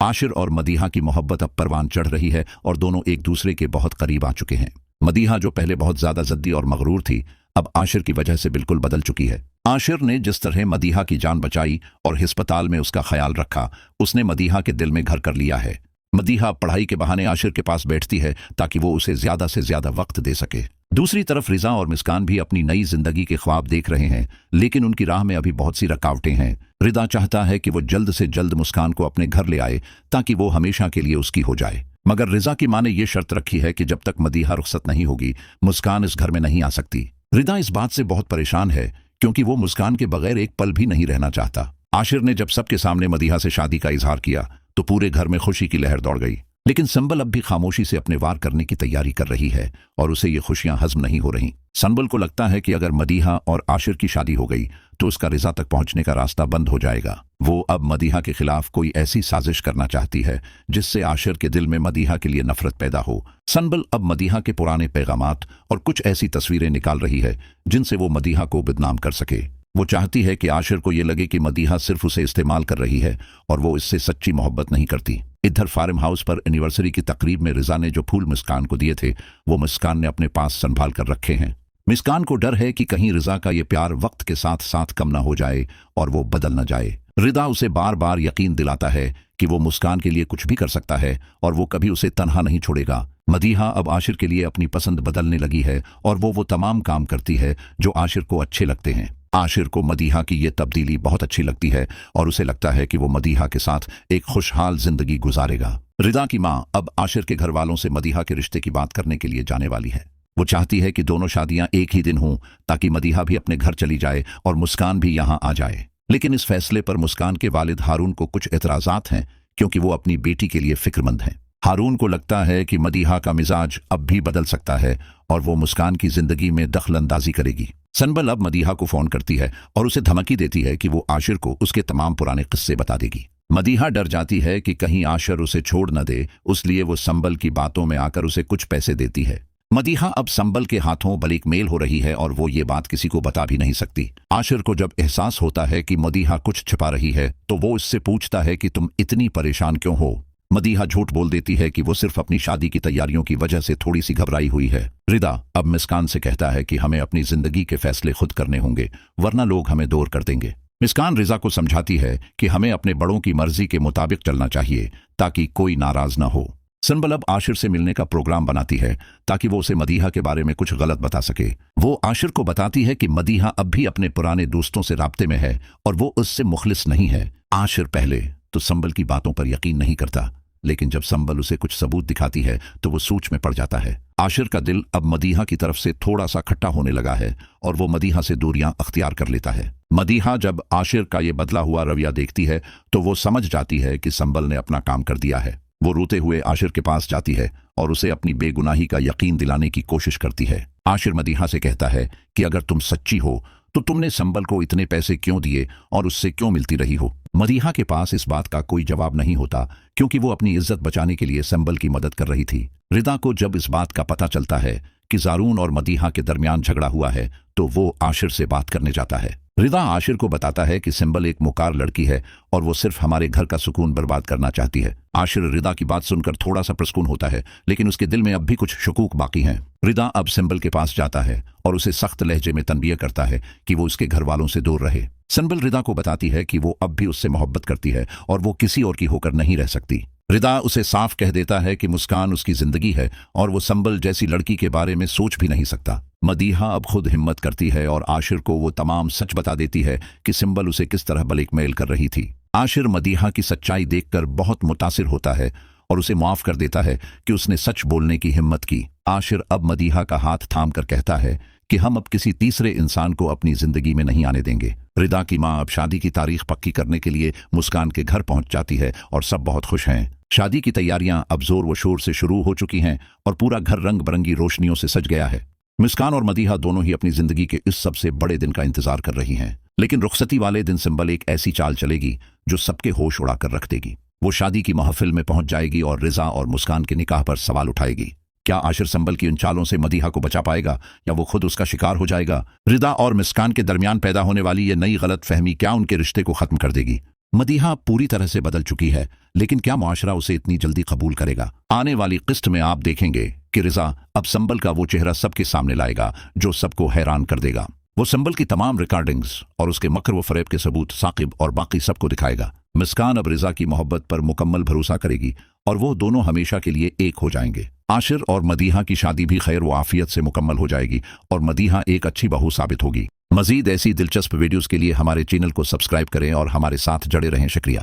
आशिर और मदीहा की मोहब्बत अब परवान चढ़ रही है और दोनों एक दूसरे के बहुत करीब आ चुके हैं। मदीहा जो पहले बहुत ज्यादा जद्दी और मगरूर थी, अब आशिर की वजह से बिल्कुल बदल चुकी है। आशिर ने जिस तरह मदीहा की जान बचाई और अस्पताल में उसका ख्याल रखा, उसने मदीहा के दिल में घर कर लिया है। मदीहा पढ़ाई के बहाने आशिर के पास बैठती है ताकि वो उसे ज्यादा से ज्यादा वक्त दे सके। दूसरी तरफ रिजा और मुस्कान भी अपनी नई जिंदगी के ख्वाब देख रहे हैं, लेकिन उनकी राह में अभी बहुत सी रुकावटें हैं। रिदा चाहता है कि वो जल्द से जल्द मुस्कान को अपने घर ले आए ताकि वो हमेशा के लिए उसकी हो जाए, मगर रिजा की मां ने यह शर्त रखी है कि जब तक मदीहा रुखसत नहीं होगी, मुस्कान इस घर में नहीं आ सकती। रिदा इस बात से बहुत परेशान है क्योंकि वो मुस्कान के बगैर एक पल भी नहीं रहना चाहता। आशिर ने जब सबके सामने मदीहा से शादी का इजहार किया तो पूरे घर में खुशी की लहर दौड़ गई, लेकिन संबल अब भी खामोशी से अपने वार करने की तैयारी कर रही है और उसे ये खुशियां हजम नहीं हो रही। संबल को लगता है कि अगर मदीहा और आशिर की शादी हो गई तो उसका रिजा तक पहुंचने का रास्ता बंद हो जाएगा। वो अब मदीहा के खिलाफ कोई ऐसी साजिश करना चाहती है जिससे आशिर के दिल में मदीहा के लिए नफरत पैदा हो। संबल अब मदीहा के पुराने पैगामात और कुछ ऐसी तस्वीरें निकाल रही है जिनसे वो मदीहा को बदनाम कर सके। वो चाहती है कि आशिर को ये लगे कि मदीहा सिर्फ उसे इस्तेमाल कर रही है और वो इससे सच्ची मोहब्बत नहीं करती। इधर फार्म हाउस पर एनिवर्सरी की तकरीब में रिजा ने जो फूल मुस्कान को दिए थे, वो मुस्कान ने अपने पास संभाल कर रखे हैं। मुस्कान को डर है कि कहीं रिजा का ये प्यार वक्त के साथ साथ कम ना हो जाए और वो बदल न जाए। रिदा उसे बार बार यकीन दिलाता है कि वो मुस्कान के लिए कुछ भी कर सकता है और वो कभी उसे तन्हा नहीं छोड़ेगा। मदीहा अब आशिर के लिए अपनी पसंद बदलने लगी है और वो तमाम काम करती है जो आशिर को अच्छे लगते हैं। आशिर को मदीहा की ये तब्दीली बहुत अच्छी लगती है और उसे लगता है कि वो मदीहा के साथ एक खुशहाल जिंदगी गुजारेगा। रिदा की मां अब आशिर के घर वालों से मदीहा के रिश्ते की बात करने के लिए जाने वाली है। वो चाहती है कि दोनों शादियां एक ही दिन हों ताकि मदीहा भी अपने घर चली जाए और मुस्कान भी यहां आ जाए। लेकिन इस फैसले पर मुस्कान के वालिद हारून को कुछ एतराजात हैं क्योंकि वो अपनी बेटी के लिए फिक्रमंद हैं। हारून को लगता है कि मदीहा का मिजाज अब भी बदल सकता है और वो मुस्कान की जिंदगी में दखल अंदाजी करेगी। संबल अब मदीहा को फोन करती है और उसे धमकी देती है कि वो आशिर को उसके तमाम पुराने किस्से बता देगी। मदीहा डर जाती है कि कहीं आशिर उसे छोड़ न दे, इसलिए वो संबल की बातों में आकर उसे कुछ पैसे देती है। मदीहा अब संबल के हाथों ब्लैकमेल हो रही है और वो ये बात किसी को बता भी नहीं सकती। आशिर को जब एहसास होता है कि मदीहा कुछ छिपा रही है तो वो इससे पूछता है कि तुम इतनी परेशान क्यों हो। मदीहा झूठ बोल देती है कि वो सिर्फ अपनी शादी की तैयारियों की वजह से थोड़ी सी घबराई हुई है। रिदा अब मुस्कान से कहता है कि हमें अपनी जिंदगी के फैसले खुद करने होंगे, वरना लोग हमें दूर कर देंगे। मुस्कान रिजा को समझाती है कि हमें अपने बड़ों की मर्जी के मुताबिक चलना चाहिए ताकि कोई नाराज ना हो। संबल अब आशिर से मिलने का प्रोग्राम बनाती है ताकि वो उसे मदीहा के बारे में कुछ गलत बता सके। वो आशिर को बताती है कि मदीहा अब भी अपने पुराने दोस्तों से राब्ते में है और वो उससे मुखलिस नहीं है। आशिर पहले तो संबल की बातों पर यकीन नहीं करता, लेकिन जब संबल उसे कुछ सबूत दिखाती है तो वो सोच में पड़ जाता है। आशिर का दिल अब मदीहा की तरफ से थोड़ा सा खट्टा होने लगा है और वो मदीहा से दूरियां अख्तियार कर लेता है। मदीहा जब आशिर का ये बदला हुआ रवैया देखती है तो वो समझ जाती है कि संबल ने अपना काम कर दिया है। वो रोते हुए आशिर के पास जाती है और उसे अपनी बेगुनाही का यकीन दिलाने की कोशिश करती है। आशिर मदीहा से कहता है कि अगर तुम सच्ची हो तो तुमने संबल को इतने पैसे क्यों दिए और उससे क्यों मिलती रही हो। मदीहा के पास इस बात का कोई जवाब नहीं होता क्योंकि वो अपनी इज्जत बचाने के लिए संबल की मदद कर रही थी। रिदा को जब इस बात का पता चलता है कि जारून और मदीहा के दरमियान झगड़ा हुआ है तो वो आशिर से बात करने जाता है। रिदा आशिर को बताता है कि संबल एक मुकार लड़की है और वो सिर्फ हमारे घर का सुकून बर्बाद करना चाहती है। आशिर रिदा की बात सुनकर थोड़ा सा प्रसकून होता है, लेकिन उसके दिल में अब भी कुछ शकूक बाकी हैं। रिदा अब संबल के पास जाता है और उसे सख्त लहजे में तनबीह करता है कि वो उसके घर वालों से दूर रहे। संबल रिदा को बताती है कि वो अब भी उससे मोहब्बत करती है और वो किसी और की होकर नहीं रह सकती। रिदा उसे साफ कह देता है कि मुस्कान उसकी जिंदगी है और वो संबल जैसी लड़की के बारे में सोच भी नहीं सकता। मदीहा अब खुद हिम्मत करती है और आशिर को वो तमाम सच बता देती है कि संबल उसे किस तरह ब्लैकमेल कर रही थी। आशिर मदीहा की सच्चाई देखकर बहुत मुतासिर होता है और उसे माफ कर देता है कि उसने सच बोलने की हिम्मत की। आशिर अब मदीहा का हाथ थाम कर कहता है कि हम अब किसी तीसरे इंसान को अपनी जिंदगी में नहीं आने देंगे। रिदा की मां अब शादी की तारीख पक्की करने के लिए मुस्कान के घर पहुंच जाती है और सब बहुत खुश हैं। शादी की तैयारियां अब जोर व शोर से शुरू हो चुकी हैं और पूरा घर रंग बिरंगी रोशनियों से सज गया है। मुस्कान और मदीहा दोनों ही अपनी जिंदगी के इस सबसे बड़े दिन का इंतजार कर रही हैं, लेकिन रुखसती वाले दिन संबल एक ऐसी चाल चलेगी जो सबके होश उड़ाकर रख देगी। वो शादी की महफिल में पहुंच जाएगी और रिजा और मुस्कान के निकाह पर सवाल उठाएगी। क्या आशिर संबल की उन चालों से मदीहा को बचा पाएगा या वो खुद उसका शिकार हो जाएगा? रिदा और मुस्कान के दरमियान पैदा होने वाली ये नई गलत फहमी क्या उनके रिश्ते को खत्म कर देगी? मदीहा पूरी तरह से बदल चुकी है, लेकिन क्या मुआशरा उसे इतनी जल्दी कबूल करेगा? आने वाली किस्त में आप देखेंगे कि रिजा अब संबल का वो चेहरा सबके सामने लाएगा जो सबको हैरान कर देगा। वो संबल की तमाम रिकॉर्डिंग्स और उसके मकर व फरेब के सबूत साकिब और बाकी सबको दिखाएगा। मुस्कान अब रिजा की मोहब्बत पर मुकम्मल भरोसा करेगी और वो दोनों हमेशा के लिए एक हो जाएंगे। आशिर और मदीहा की शादी भी खैर व आफियत से मुकम्मल हो जाएगी और मदीहा एक अच्छी बहू साबित होगी। मजीद ऐसी दिलचस्प वीडियोस के लिए हमारे चैनल को सब्सक्राइब करें और हमारे साथ जुड़े रहें। शुक्रिया।